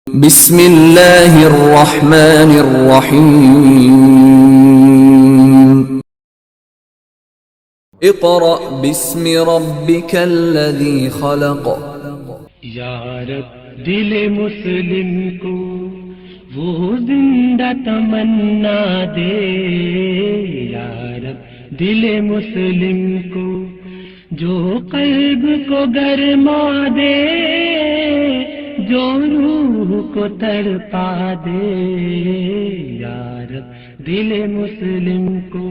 बिस्मिल्लाहिर्रहमानिर्रहीम। इक़रा बिस्मि रब्बिकल्लज़ी ख़लक़। यारब दिल मुस्लिम को वो जिंदा तमन्ना दे, यारब दिल मुस्लिम को जो कल्ब को गरमा दे, जो रूह को तड़पा दे, यारब दिल मुस्लिम को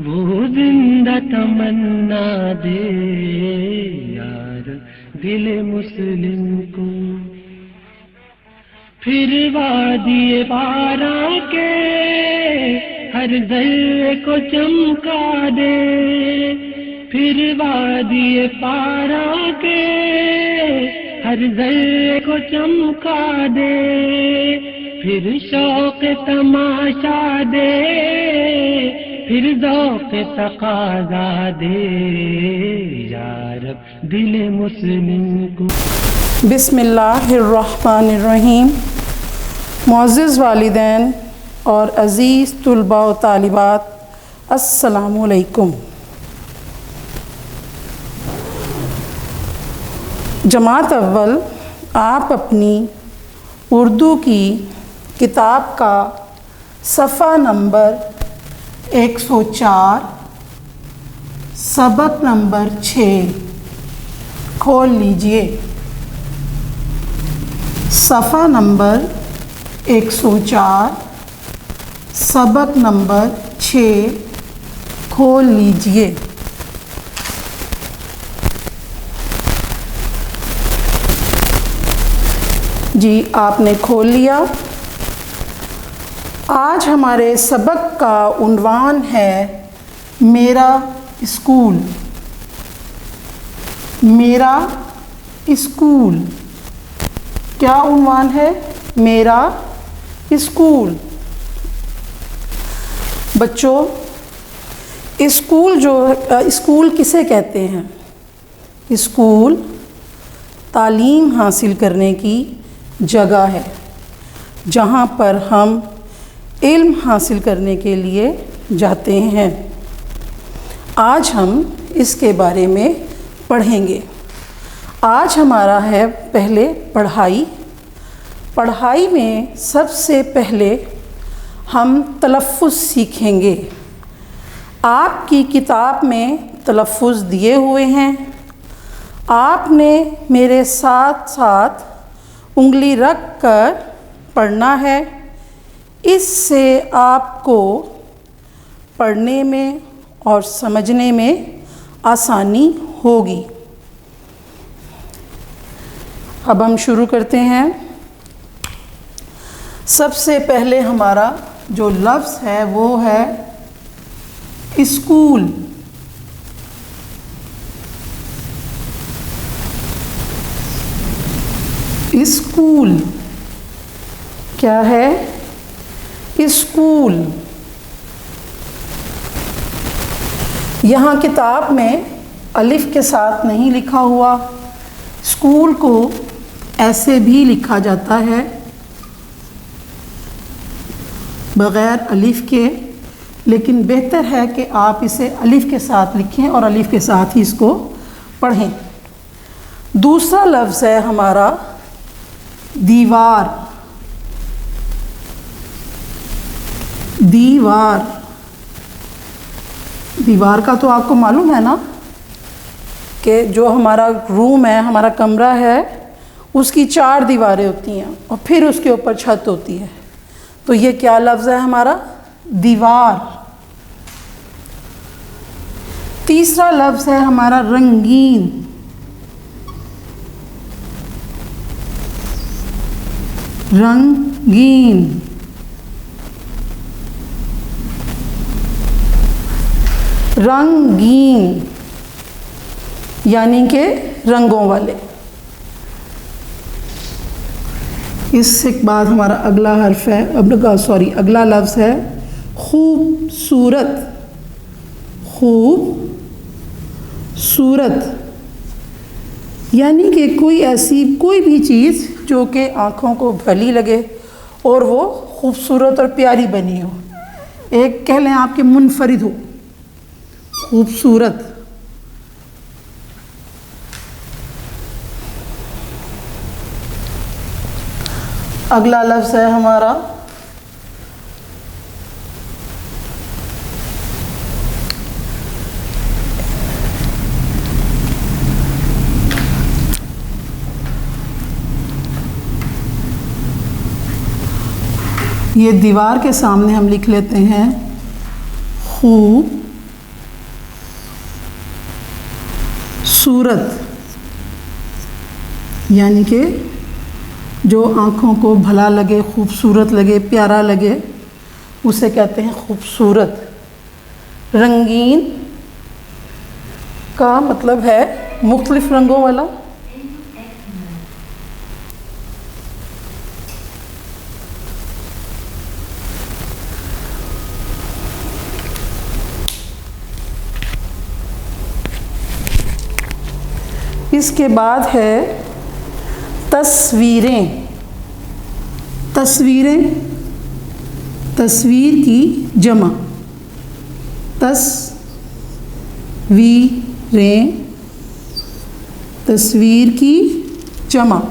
वो जिंदा तमन्ना दे, यारब दिल मुस्लिम को। फिर वादिए बारा के हर जर्रे को चमका दे, फिर वादिए पारा के हर जर्रे को चमका दे, फिर शौक तमाशा दे, फिर ज़ौक़ तक़ाज़ा दे, यारब दिल मुस्लिम को। बिस्मिल्लाहिर्रहमानिर्रहीम। मुअज़्ज़िज़ वालिदैन और अज़ीज़ तुलबा व तालिबात, अस्सलामु अलैकुम। जमात अव्वल, आप अपनी उर्दू की किताब का सफ़ा नंबर 104 सबक नंबर 6 खोल लीजिए। सफ़ा नंबर 104 सबक नंबर 6 खोल लीजिए। जी, आपने खोल लिया। आज हमारे सबक का उन्वान है मेरा स्कूल। मेरा स्कूल क्या उन्वान है? मेरा स्कूल। बच्चों, स्कूल किसे कहते हैं? स्कूल तालीम हासिल करने की जगह है, जहाँ पर हम इल्म हासिल करने के लिए जाते हैं। आज हम इसके बारे में पढ़ेंगे। आज हमारा है पहले पढ़ाई। पढ़ाई में सबसे पहले हम तलफ़्फ़ुज़ सीखेंगे। आपकी किताब में तलफ़्फ़ुज़ दिए हुए हैं। आपने मेरे साथ साथ उंगली रख कर पढ़ना है। इससे आपको पढ़ने में और समझने में आसानी होगी। अब हम शुरू करते हैं। सबसे पहले हमारा जो लफ्ज़ है वो है स्कूल। स्कूल क्या है? स्कूल। यहाँ किताब में अलिफ के साथ नहीं लिखा हुआ। स्कूल को ऐसे भी लिखा जाता है बग़ैर अलिफ के, लेकिन बेहतर है कि आप इसे अलिफ के साथ लिखें और अलिफ के साथ ही इसको पढ़ें। दूसरा लफ्ज़ है हमारा दीवार। दीवार। दीवार का तो आपको मालूम है ना कि जो हमारा रूम है, हमारा कमरा है, उसकी 4 दीवारें होती हैं और फिर उसके ऊपर छत होती है। तो ये क्या लफ्ज़ है हमारा? दीवार। तीसरा लफ्ज़ है हमारा रंगीन। रंगीन। रंगीन यानी कि रंगों वाले। इसके बाद हमारा अगला हर्फ है, अगला लफ्ज़ है खूबसूरत। खूबसूरत। यानी कि कोई भी चीज़ जो कि आँखों को भली लगे और वो खूबसूरत और प्यारी बनी हो। एक कह लें आपके मुनफरिद हो, खूबसूरत। अगला लफ्ज़ है हमारा ये दीवार के सामने हम लिख लेते हैं खूबसूरत, यानी कि जो आँखों को भला लगे, खूबसूरत लगे, प्यारा लगे, उसे कहते हैं खूबसूरत। रंगीन का मतलब है मुख्तलिफ रंगों वाला। इसके बाद है तस्वीरें। तस्वीर की जमा, तस्वीर की जमा।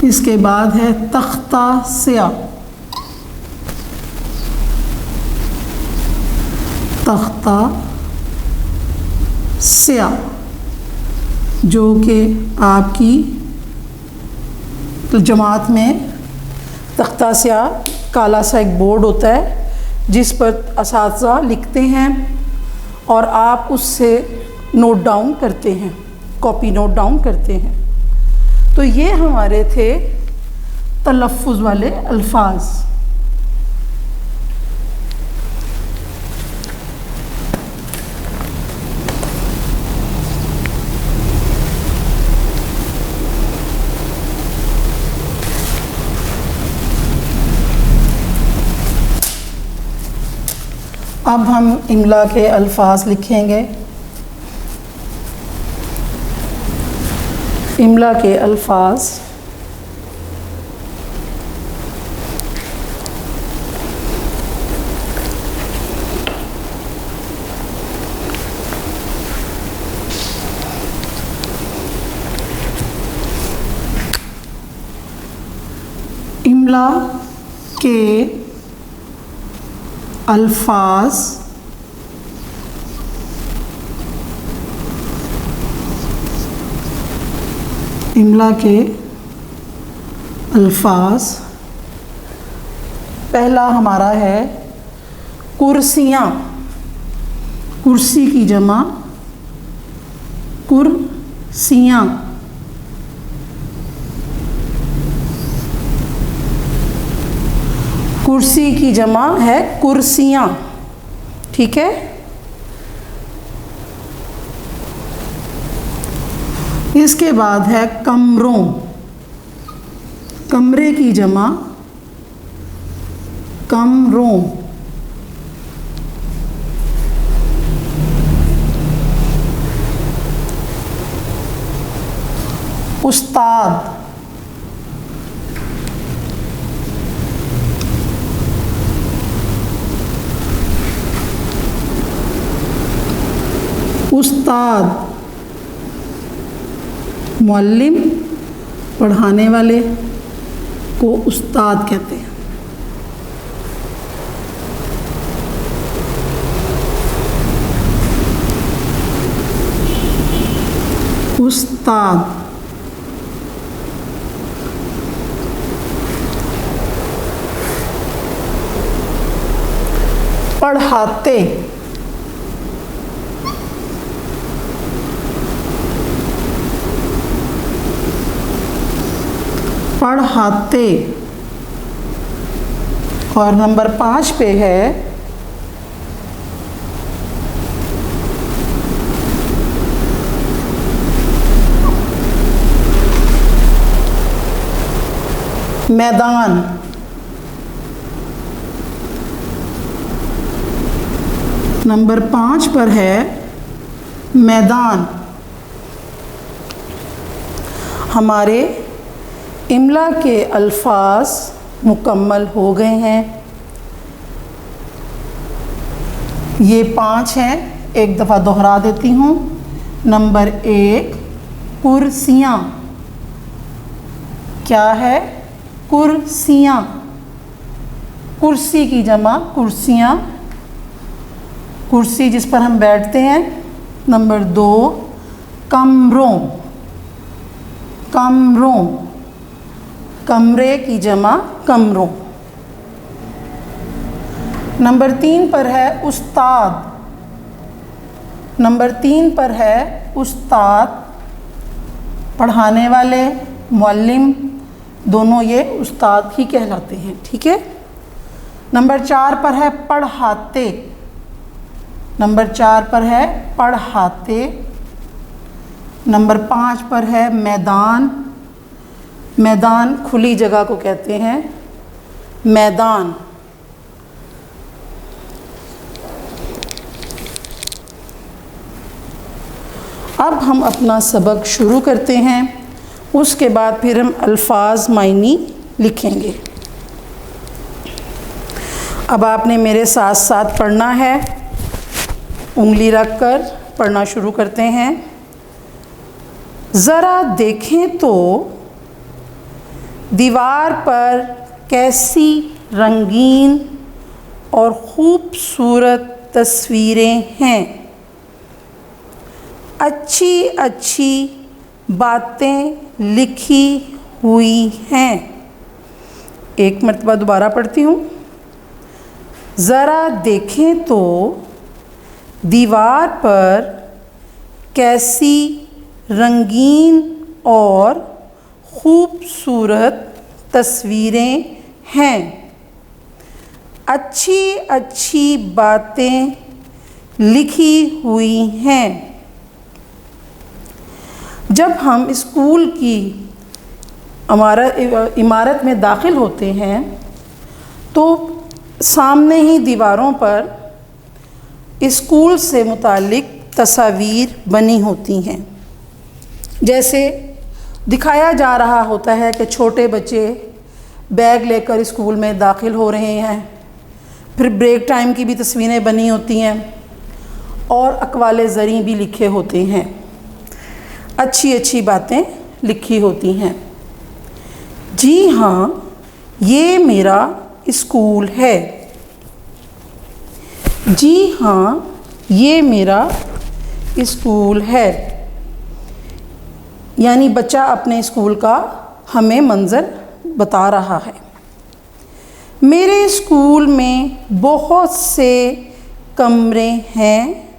इसके बाद है तख्ता स्याह। तख्ता स्याह जो कि आपकी जमात में तख्ता स्याह काला सा एक बोर्ड होता है जिस पर असातिज़ा लिखते हैं और आप उससे नोट डाउन करते हैं, कॉपी नोट डाउन करते हैं। तो ये हमारे थे तलफ़्फ़ुज़ वाले अल्फाज। अब हम इमला के अल्फाज लिखेंगे। इमला के अल्फाज इमला के अल्फाज इमला के अल्फाज पहला हमारा है कुर्सियाँ। कुर्सी की जमा कुर्सियाँ। कुर्सी की जमा है कुर्सियाँ, ठीक है। इसके बाद है कमरों। कमरे की जमा कमरों। उस्ताद। उस्ताद मुअल्लिम, पढ़ाने वाले को उस्ताद कहते हैं। उस्ताद। पढ़ाते। पढ़ाते। और नंबर 5 पे है मैदान। नंबर 5 पर है मैदान। हमारे इमला के अल्फाज मुकम्मल हो गए हैं। ये 5 हैं, एक दफ़ा दोहरा देती हूँ। नंबर 1 कुर्सियाँ। क्या है? कुर्सियाँ। कुर्सी की जमा कुर्सियाँ, कुर्सी जिस पर हम बैठते हैं। नंबर 2 कमरों। कमरों, कमरे की जमा कमरों। नंबर 3 पर है उस्ताद। नंबर 3 पर है उस्ताद, पढ़ाने वाले, मुअल्लिम, दोनों ये उस्ताद ही कहलाते हैं। ठीक है। नंबर 4 पर है पढ़ाते। नंबर 4 पर है पढ़ाते। नंबर 5 पर है मैदान। मैदान खुली जगह को कहते हैं मैदान। अब हम अपना सबक शुरू करते हैं, उसके बाद फिर हम अल्फाज मायनी लिखेंगे। अब आपने मेरे साथ साथ पढ़ना है, उंगली रख कर पढ़ना शुरू करते हैं। ज़रा देखें तो दीवार पर कैसी रंगीन और खूबसूरत तस्वीरें हैं। अच्छी अच्छी बातें लिखी हुई हैं। एक मरतबा दोबारा पढ़ती हूँ। ज़रा देखें तो दीवार पर कैसी रंगीन और खूबसूरत तस्वीरें हैं। अच्छी अच्छी बातें लिखी हुई हैं। जब हम स्कूल की इमारत में दाखिल होते हैं तो सामने ही दीवारों पर स्कूल से मुतालिक तस्वीर बनी होती हैं। जैसे दिखाया जा रहा होता है कि छोटे बच्चे बैग लेकर स्कूल में दाखिल हो रहे हैं। फिर ब्रेक टाइम की भी तस्वीरें बनी होती हैं और अक़वाले ज़री भी लिखे होते हैं। अच्छी अच्छी बातें लिखी होती हैं। जी हाँ, ये मेरा स्कूल है। जी हाँ, ये मेरा स्कूल है। यानी बच्चा अपने स्कूल का हमें मंज़र बता रहा है। मेरे स्कूल में बहुत से कमरे हैं।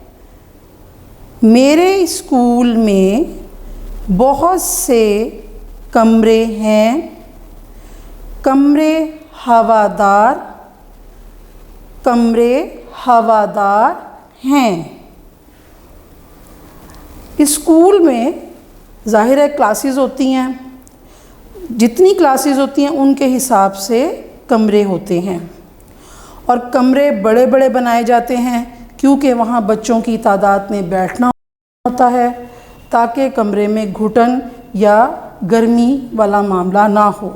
मेरे स्कूल में बहुत से कमरे हैं। कमरे हवादार, कमरे हवादार हैं। स्कूल में ज़ाहिर है क्लासेस होती हैं। जितनी क्लासेस होती हैं उनके हिसाब से कमरे होते हैं और कमरे बड़े बड़े बनाए जाते हैं क्योंकि वहाँ बच्चों की तादाद में बैठना होता है ताकि कमरे में घुटन या गर्मी वाला मामला ना हो।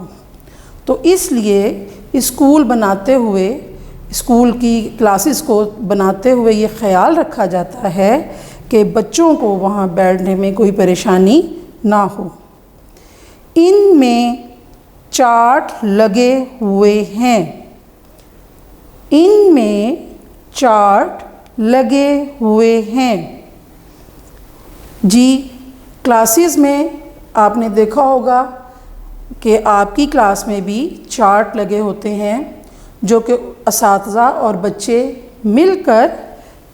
तो इसलिए स्कूल बनाते हुए, स्कूल की क्लासेस को बनाते हुए ये ख़याल रखा जाता है कि बच्चों को वहाँ बैठने में कोई परेशानी ना हो। इनमें चार्ट लगे हुए हैं। इनमें चार्ट लगे हुए हैं। जी, क्लासेस में आपने देखा होगा कि आपकी क्लास में भी चार्ट लगे होते हैं जो कि असातिज़ा और बच्चे मिलकर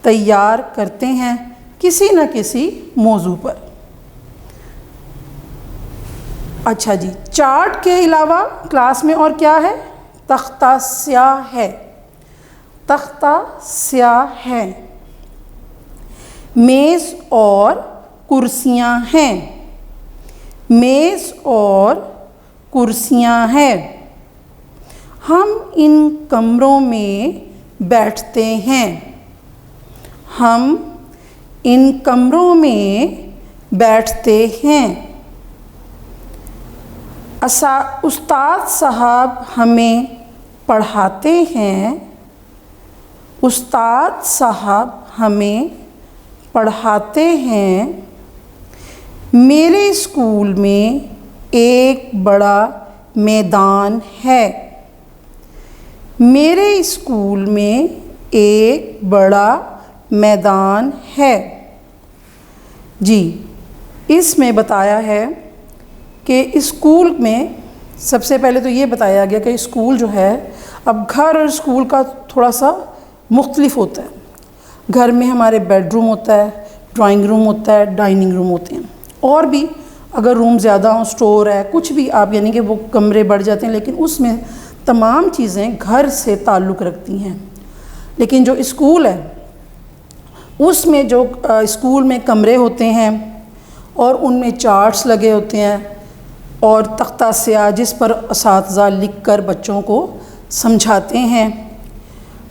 तैयार करते हैं किसी न किसी मौजू पर। अच्छा जी, चार्ट के अलावा क्लास में और क्या है? तख्ता स्याह है। तख्ता स्याह है। मेज़ और कुर्सियाँ हैं। मेज़ और कुर्सियाँ हैं। हम इन कमरों में बैठते हैं। हम इन कमरों में बैठते हैं। उस्ताद साहब हमें पढ़ाते हैं। उस्ताद साहब हमें पढ़ाते हैं। मेरे स्कूल में एक बड़ा मैदान है। मेरे स्कूल में एक बड़ा मैदान है। जी, इसमें बताया है कि स्कूल में सबसे पहले तो ये बताया गया कि स्कूल जो है, अब घर और स्कूल का थोड़ा सा मुख्तलिफ होता है। घर में हमारे बेडरूम होता है, ड्राइंग रूम होता है, डाइनिंग रूम होते हैं, और भी अगर रूम ज़्यादा हो, स्टोर है, कुछ भी आप, यानी कि वो कमरे बढ़ जाते हैं, लेकिन उसमें तमाम चीज़ें घर से ताल्लुक़ रखती हैं। लेकिन जो स्कूल है उसमें जो स्कूल में कमरे होते हैं और उनमें चार्ट्स लगे होते हैं और तख्ता स्याह जिस पर असातिज़ा लिख कर बच्चों को समझाते हैं।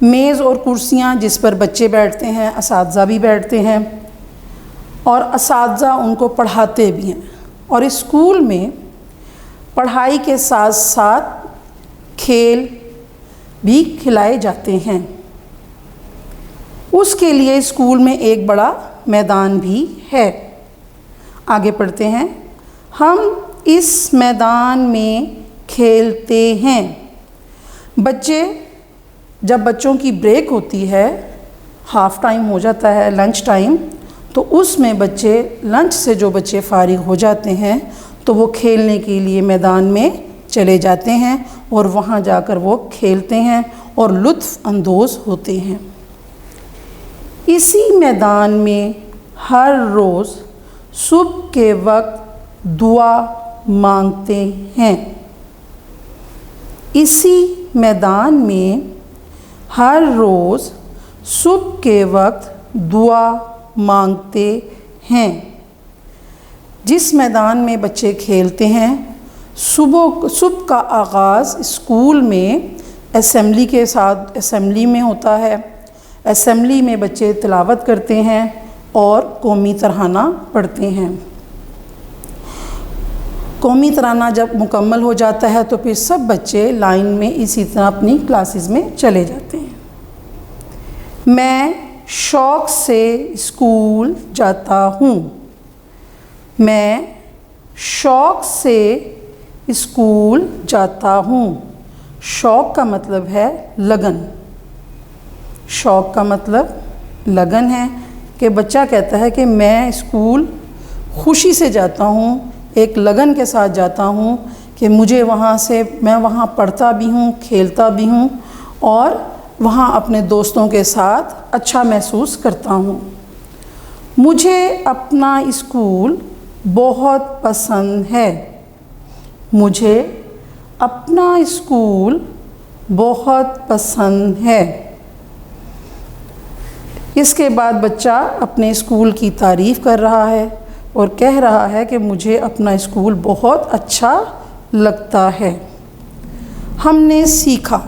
मेज़ और कुर्सियाँ जिस पर बच्चे बैठते हैं, असातिज़ा भी बैठते हैं और असातिज़ा उनको पढ़ाते भी हैं। और स्कूल में पढ़ाई के साथ साथ खेल भी खिलाए जाते हैं। उसके लिए स्कूल में एक बड़ा मैदान भी है। आगे पढ़ते हैं। हम इस मैदान में खेलते हैं। जब बच्चों की ब्रेक होती है, हाफ़ टाइम हो जाता है, लंच टाइम, तो उसमें लंच से जो बच्चे फ़ारिग हो जाते हैं तो वो खेलने के लिए मैदान में चले जाते हैं और वहाँ जाकर वो खेलते हैं और लुत्फ़ अंदोज़ होते हैं। इसी मैदान में हर रोज़ सुबह के वक्त दुआ मांगते हैं। इसी मैदान में हर रोज़ सुबह के वक्त दुआ मांगते हैं। जिस मैदान में बच्चे खेलते हैं, सुबह का आगाज़ स्कूल में असेंबली में होता है। असेंबली में बच्चे तिलावत करते हैं और कौमी तराना पढ़ते हैं। कौमी तराना जब मुकम्मल हो जाता है तो फिर सब बच्चे लाइन में इसी तरह अपनी क्लासेस में चले जाते हैं। मैं शौक़ से स्कूल जाता हूँ। मैं शौक़ से स्कूल जाता हूँ। शौक़ का मतलब है लगन। शौक़ का मतलब लगन है कि बच्चा कहता है कि मैं स्कूल खुशी से जाता हूँ, एक लगन के साथ जाता हूँ कि मैं वहाँ पढ़ता भी हूँ, खेलता भी हूँ और वहाँ अपने दोस्तों के साथ अच्छा महसूस करता हूँ। मुझे अपना स्कूल बहुत पसंद है। मुझे अपना स्कूल बहुत पसंद है। इसके बाद बच्चा अपने स्कूल की तारीफ़ कर रहा है और कह रहा है कि मुझे अपना स्कूल बहुत अच्छा लगता है। हमने सीखा।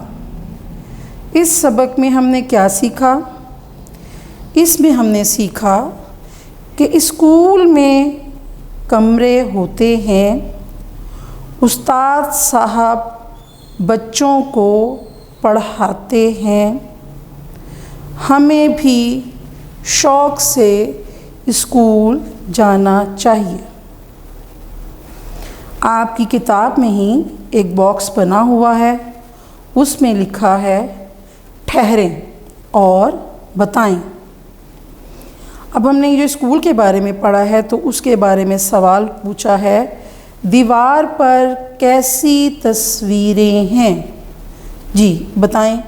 इस सबक में हमने क्या सीखा? इसमें हमने सीखा कि स्कूल में कमरे होते हैं। उस्ताद साहब बच्चों को पढ़ाते हैं। हमें भी शौक़ से स्कूल जाना चाहिए। आपकी किताब में ही एक बॉक्स बना हुआ है, उसमें लिखा है ठहरें और बताएं। अब हमने ये जो स्कूल के बारे में पढ़ा है तो उसके बारे में सवाल पूछा है, दीवार पर कैसी तस्वीरें हैं? जी बताएं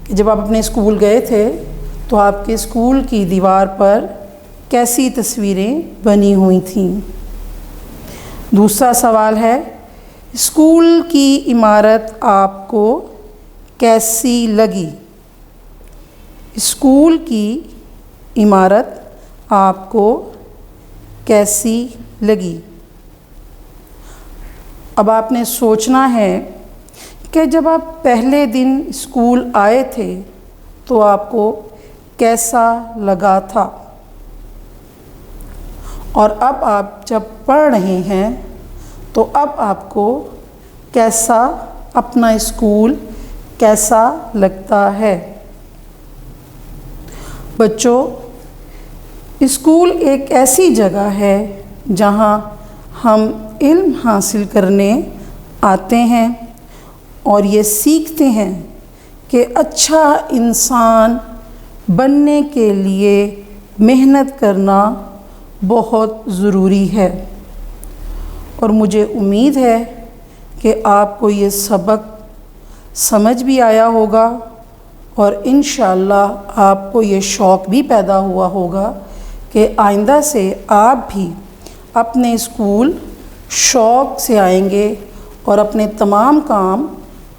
कि जब आप अपने स्कूल गए थे तो आपके स्कूल की दीवार पर कैसी तस्वीरें बनी हुई थीं। दूसरा सवाल है, स्कूल की इमारत आपको कैसी लगी? स्कूल की इमारत आपको कैसी लगी? अब आपने सोचना है कि जब आप पहले दिन स्कूल आए थे तो आपको कैसा लगा था। और अब आप जब पढ़ रहे हैं तो अब आपको कैसा, अपना स्कूल कैसा लगता है। बच्चों, स्कूल एक ऐसी जगह है जहाँ हम इल्म हासिल करने आते हैं और ये सीखते हैं कि अच्छा इंसान बनने के लिए मेहनत करना बहुत ज़रूरी है। और मुझे उम्मीद है कि आपको ये सबक समझ भी आया होगा और इंशाअल्लाह आपको ये शौक़ भी पैदा हुआ होगा कि आइंदा से आप भी अपने स्कूल शौक़ से आएंगे और अपने तमाम काम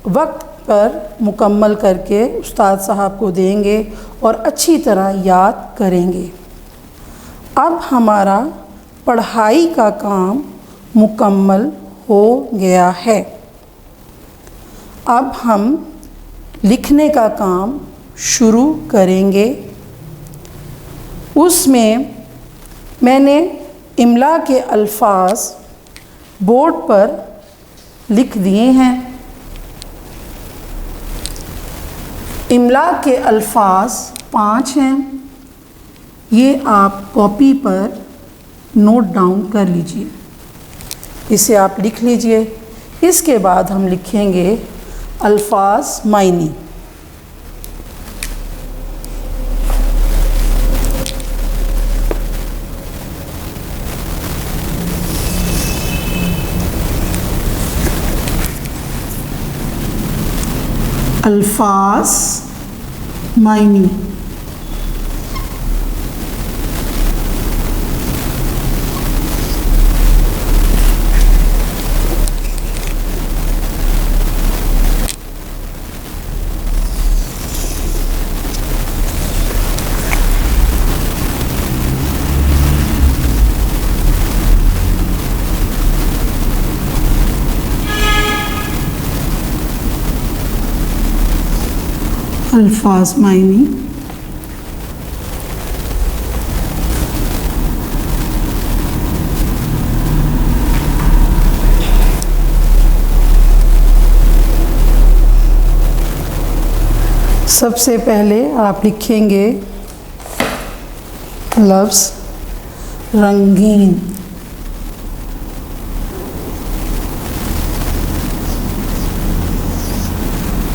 वक्त पर मुकम्मल करके उस्ताद साहब को देंगे और अच्छी तरह याद करेंगे। अब हमारा पढ़ाई का काम मुकम्मल हो गया है। अब हम लिखने का काम शुरू करेंगे। उसमें मैंने इमला के अल्फाज बोर्ड पर लिख दिए हैं। इमला के अल्फाज 5 हैं। ये आप कॉपी पर नोट डाउन कर लीजिए, इसे आप लिख लीजिए। इसके बाद हम लिखेंगे अल्फाज मायनी। अल्फाज मायनी। अल्फाज मायनी। सबसे पहले आप लिखेंगे लफ्ज़ रंगीन।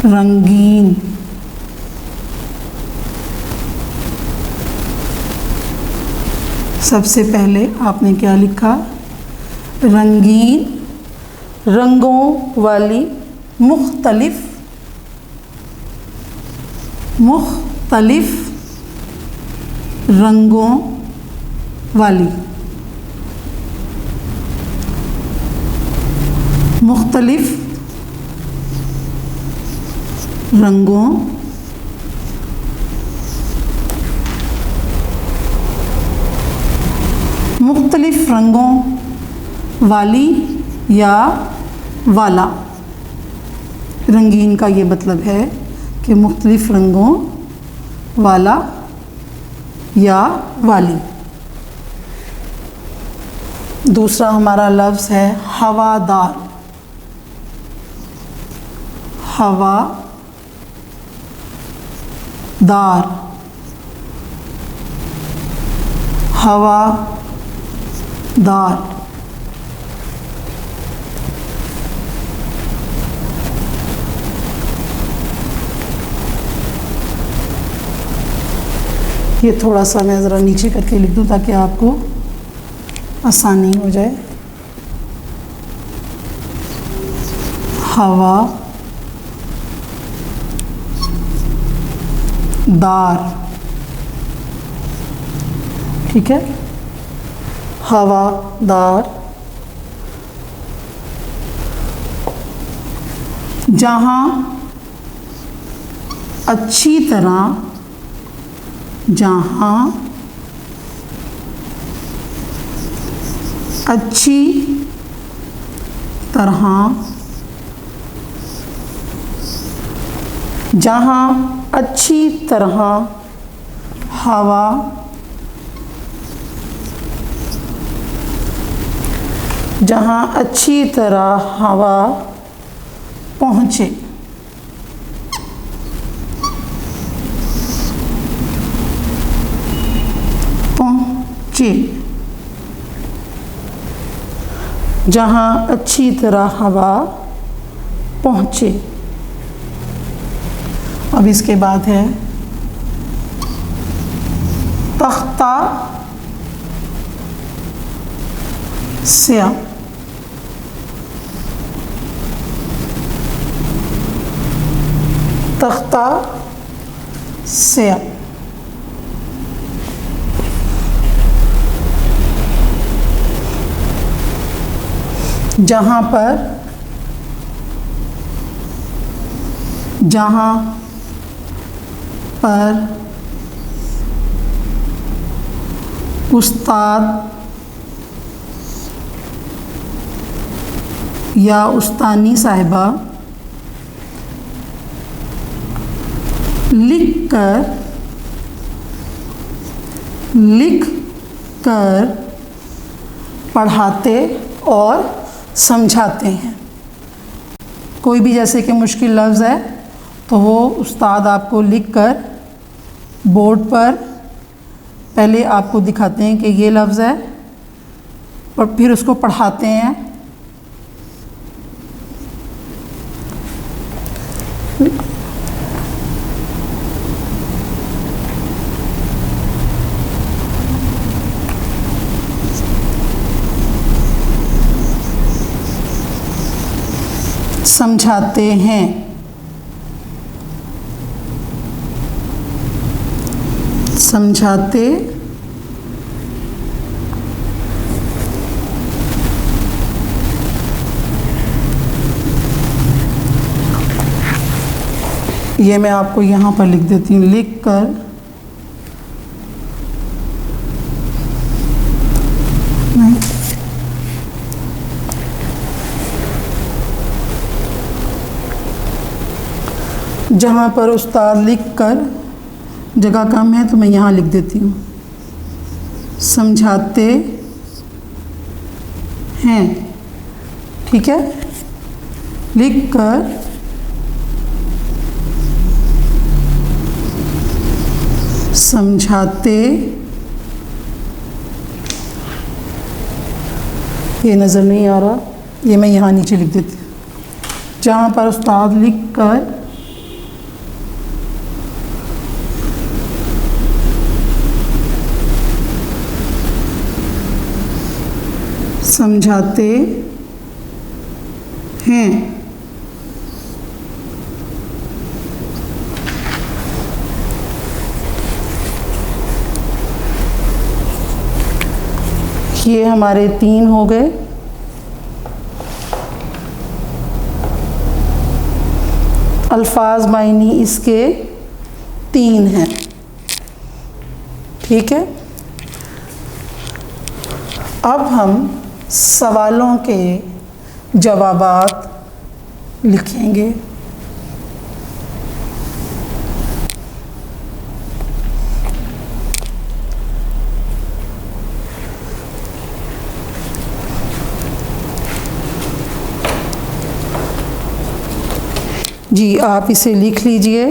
रंगीन। सबसे पहले आपने क्या लिखा? रंगीन, रंगों वाली, मुख्तलिफ रंगों वाली। मुख्तलिफ रंगों मुख्तलिफ रंगों वाली या वाला। रंगीन का ये मतलब है कि मुख्तलिफ रंगों वाला या वाली। दूसरा हमारा लफ्ज़ है हवादार। हवादार। हवादार। ये थोड़ा सा मैं ज़रा नीचे करके लिख दूँ ताकि आपको आसानी हो जाए। हवादार, ठीक है। हवादार, जहाँ अच्छी तरह, जहाँ अच्छी तरह, जहाँ अच्छी तरह हवा जहाँ अच्छी तरह हवा पहुँचे। जहाँ अच्छी तरह हवा पहुँचे। अब इसके बाद है तख्ता स्या। तख्ता स्या जहाँ पर उस्ताद या उस्तानी साहिबा लिख कर पढ़ाते और समझाते हैं। कोई भी जैसे कि मुश्किल लफ्ज़ है तो वो उस्ताद आपको लिखकर बोर्ड पर पहले आपको दिखाते हैं कि ये लफ्ज़ है और फिर उसको पढ़ाते हैं। समझाते हैं। समझाते ये मैं आपको यहाँ पर लिख देती हूँ, लिख कर जहाँ पर उस्ताद लिख कर, जगह कम है तो मैं यहाँ लिख देती हूँ, समझाते हैं। ठीक है, लिख कर समझाते। ये नज़र नहीं आ रहा, ये मैं यहाँ नीचे लिख देती हूँ। जहाँ पर उस्ताद लिख कर समझाते हैं। ये हमारे 3 हो गए। अल्फाज मायनी इसके 3 हैं। ठीक है, अब हम सवालों के जवाबात लिखेंगे। जी, आप इसे लिख लीजिए।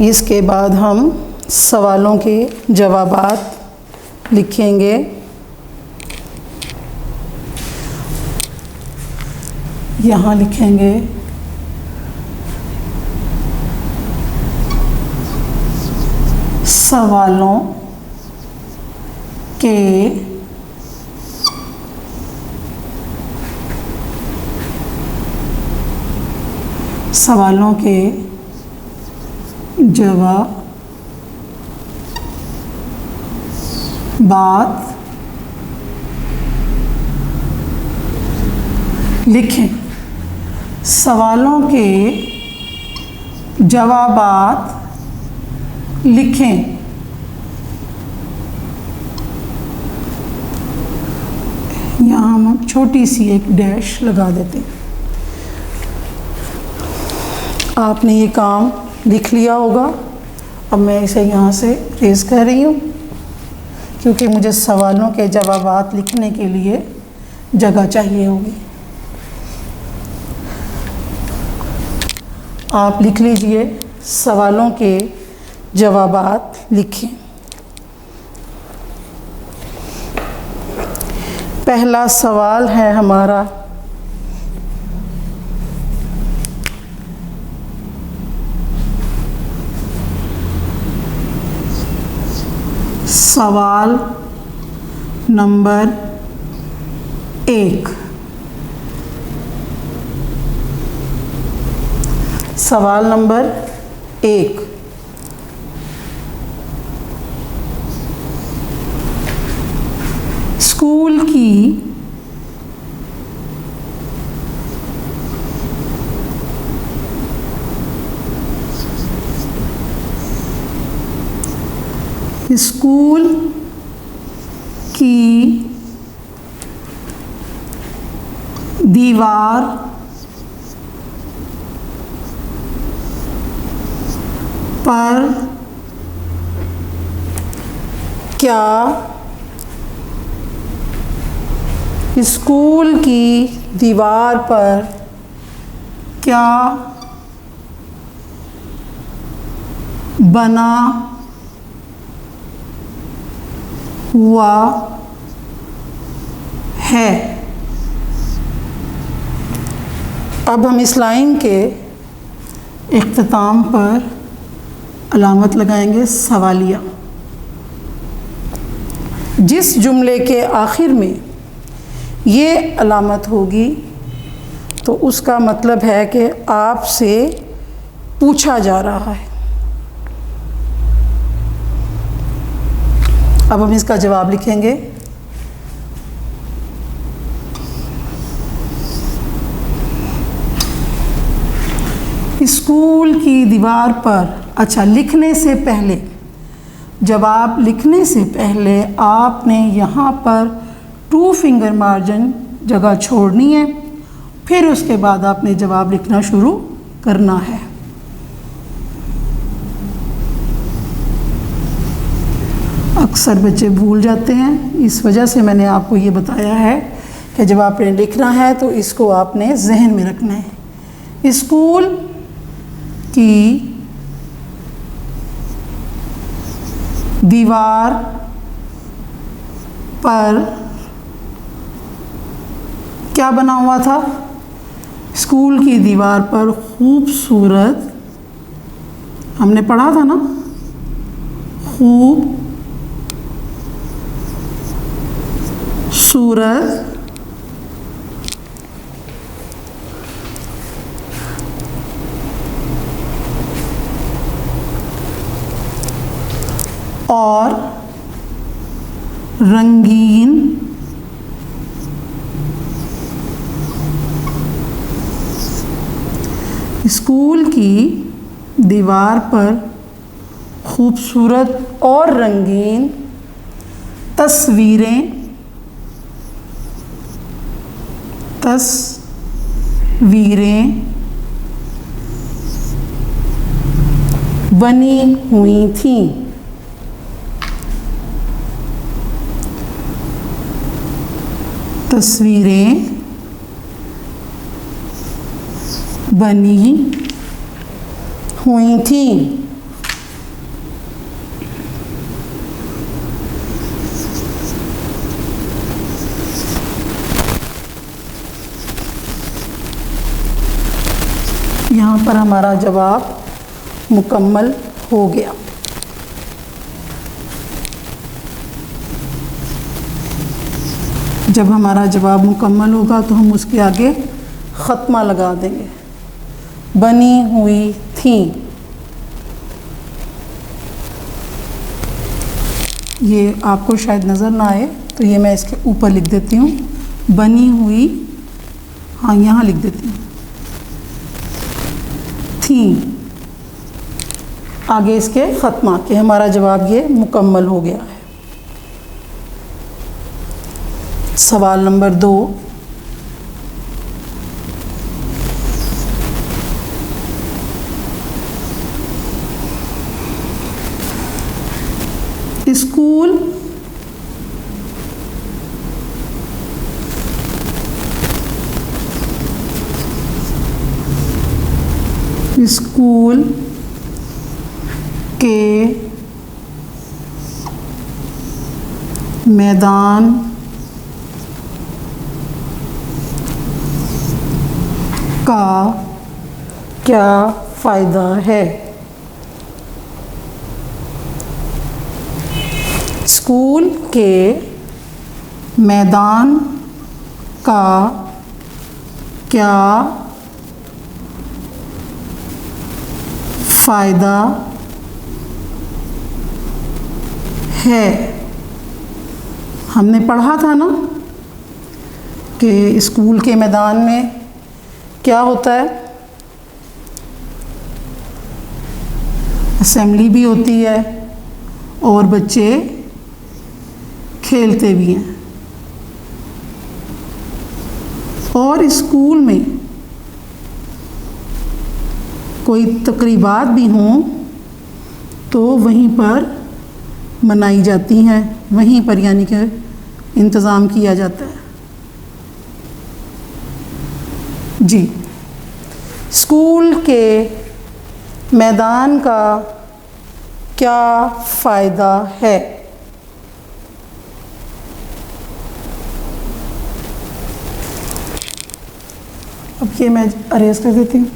इसके बाद हम सवालों के जवाबात लिखेंगे। यहाँ लिखेंगे सवालों के जवाबात लिखें। सवालों के जवाबात लिखें। यहाँ हम छोटी सी एक डैश लगा देते हैं। आपने ये काम लिख लिया होगा। अब मैं इसे यहाँ से रेज़ कर रही हूँ क्योंकि मुझे सवालों के जवाबात लिखने के लिए जगह चाहिए होगी। आप लिख लीजिए, सवालों के जवाबात लिखें। पहला सवाल है हमारा, सवाल नंबर 1। सवाल नंबर 1, स्कूल की स्कूल की दीवार पर क्या स्कूल की दीवार पर क्या बना हुआ है? अब हम इस लाइन के इख्तिताम पर अलामत लगाएंगे सवालिया। जिस जुमले के आखिर में ये अलामत होगी तो उसका मतलब है कि आपसे पूछा जा रहा है। अब हम इसका जवाब लिखेंगे। स्कूल की दीवार पर, अच्छा, लिखने से पहले, जवाब लिखने से पहले आपने यहाँ पर 2 फिंगर मार्जिन जगह छोड़नी है, फिर उसके बाद आपने जवाब लिखना शुरू करना है। अक्सर बच्चे भूल जाते हैं, इस वजह से मैंने आपको ये बताया है कि जब आपने लिखना है तो इसको आपने जहन में रखना है। स्कूल की दीवार पर क्या बना हुआ था? स्कूल की दीवार पर खूबसूरत, हमने पढ़ा था ना, खूबसूरत और रंगीन स्कूल की दीवार पर खूबसूरत और रंगीन तस्वीरें बनी हुई थीं। तस्वीरें बनी हुई थीं। यहाँ पर हमारा जवाब मुकम्मल हो गया। जब हमारा जवाब मुकम्मल होगा तो हम उसके आगे ख़त्मा लगा देंगे। बनी हुई थी, ये आपको शायद नज़र ना आए तो ये मैं इसके ऊपर लिख देती हूँ। बनी हुई, हाँ यहाँ लिख देती हूँ, थी, आगे इसके ख़त्मा कि हमारा जवाब ये मुकम्मल हो गया है। सवाल नंबर 2, स्कूल स्कूल के मैदान का क्या फ़ायदा है? स्कूल के मैदान का क्या फ़ायदा है? हमने पढ़ा था ना कि स्कूल के मैदान में क्या होता है, असेंबली भी होती है और बच्चे खेलते भी हैं। और स्कूल में कोई तकरीबात भी हों तो वहीं पर मनाई जाती हैं, वहीं पर यानी कि इंतज़ाम किया जाता है। जी, स्कूल के मैदान का क्या फ़ायदा है? अब ये मैं अरेज कर देती हूँ।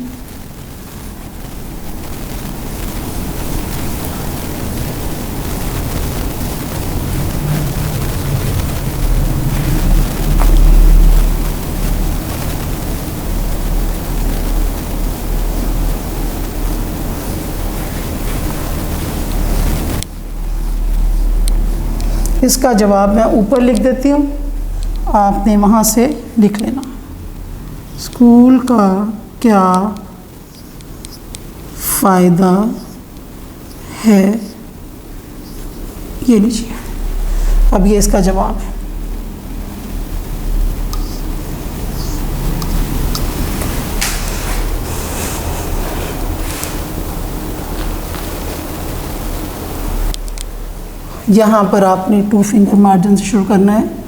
इसका जवाब मैं ऊपर लिख देती हूँ, आपने वहाँ से लिख लेना। स्कूल का क्या फ़ायदा है, ये लीजिए। अब ये इसका जवाब है। यहाँ पर आपने 2 फिंगर मार्जिन से शुरू करना है।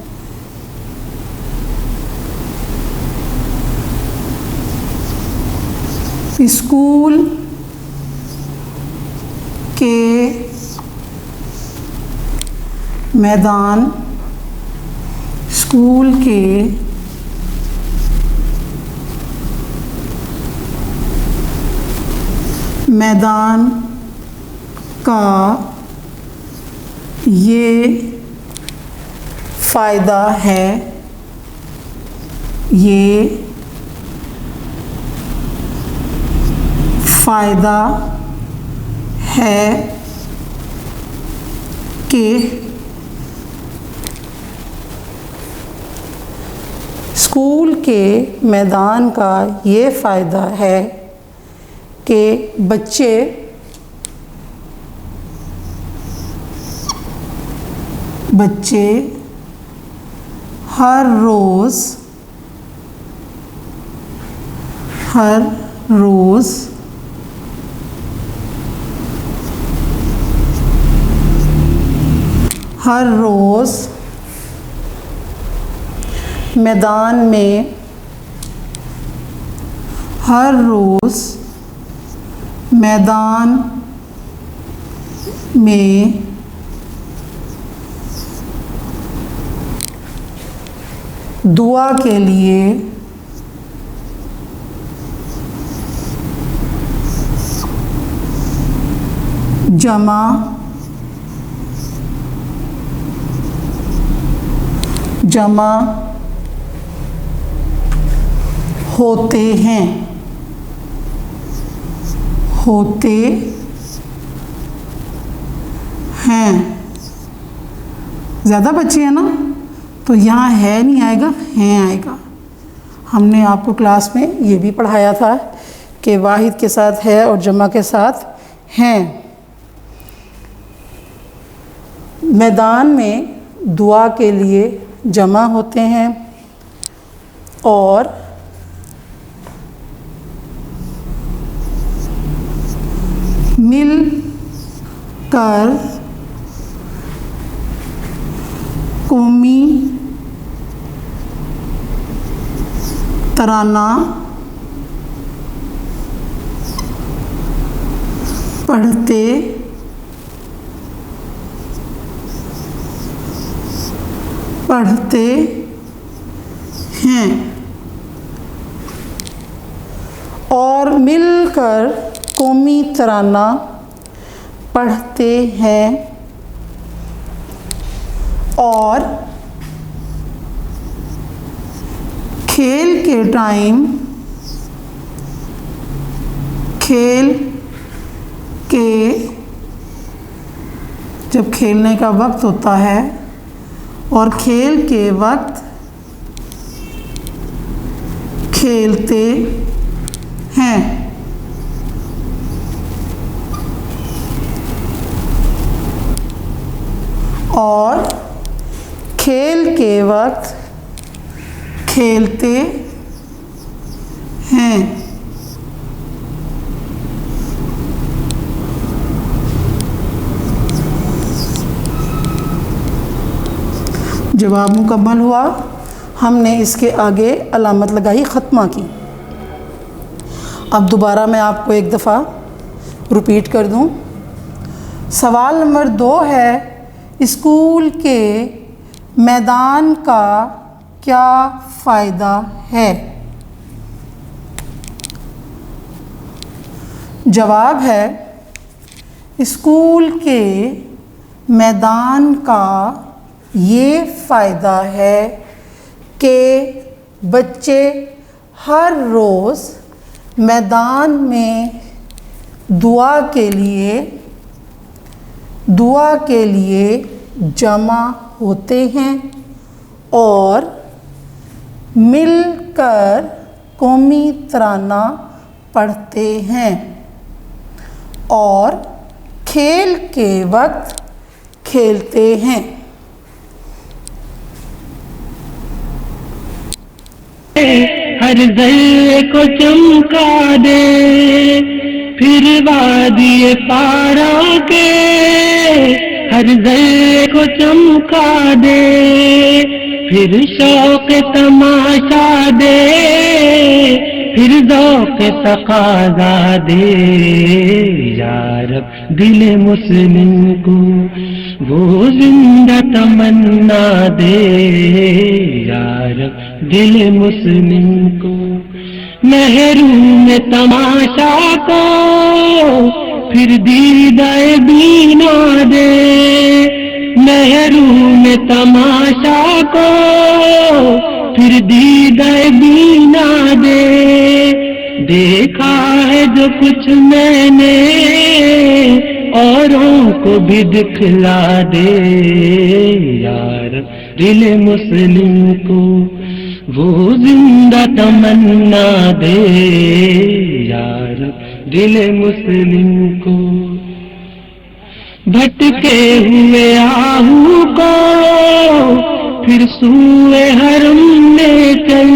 स्कूल के मैदान, स्कूल के मैदान का ये फ़ायदा है, ये फ़ायदा है कि स्कूल के मैदान का ये फ़ायदा है कि बच्चे हर रोज़ मैदान में दुआ के लिए जमा होते हैं। ज़्यादा बच्चे हैं ना, तो यहाँ है नहीं आएगा, हैं आएगा। हमने आपको क्लास में ये भी पढ़ाया था कि वाहिद के साथ है और जमा के साथ हैं। मैदान में दुआ के लिए जमा होते हैं और मिल कर कौमी तराना पढ़ते हैं और मिलकर कौमी तराना पढ़ते हैं और खेल के टाइम जब खेलने का वक्त होता है और खेल के वक्त खेलते हैं। और खेल के वक्त खेलते हैं। जवाब मुकम्मल हुआ। हमने इसके आगे अलामत लगाई, ख़त्मा की। अब दोबारा मैं आपको एक दफ़ा रिपीट कर दूं। सवाल नंबर 2 है, स्कूल के मैदान का क्या फ़ायदा है? जवाब है, स्कूल के मैदान का ये फ़ायदा है कि बच्चे हर रोज़ मैदान में दुआ के लिए जमा होते हैं और मिलकर कौमी तराना पढ़ते हैं और खेल के वक्त खेलते हैं। हर ज़र्रे को चमका दे, फिर वादिए पारा के हर ज़र्रे को चमका दे, फिर शौक़ तमाशा दे, फिर ज़ौक़ तक़ाज़ा दे। या रब दिल मुस्लिम को वो जिंदा तमन्ना दे। या रब दिल मुस्लिम को महरूम तमाशा को फिर दीदाए बीना दे। महरूम तमाशा को फिर दीदाए बीना दे। देखा है जो कुछ मैंने औरों को भी दिखला दे। यार दिल मुस्लिम को वो जिंदा तमन्ना दे। यार दिल मुस्लिम को भटके हुए आहू को फिर सूए हरम ले चल।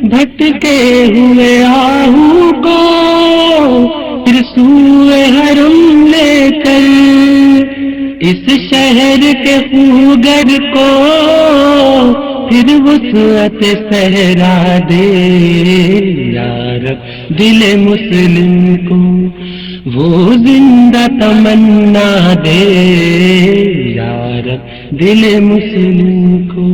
भटके हुए आहू को फिर सूए हरम ले चल। इस शहर के खूगर को फिर वुसअत सहरा दे। यार दिल मुस्लिम को वो जिंदा तमन्ना दे। यार दिल मुस्लिम को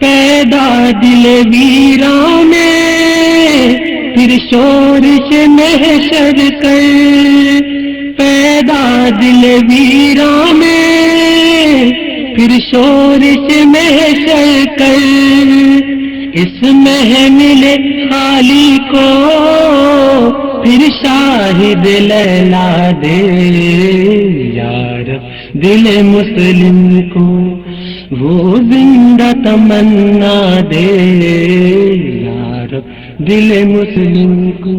पैदा दिल वीरा में फिर शोरिश महशर कर। पैदा दिल वीरा में फिर शोरिश महशर कर। इस महमिल खाली को फिर शाहिद लैला दे। यार दिल मुस्लिम को वो जिंदा तमन्ना दे। यार दिल मुस्लिम को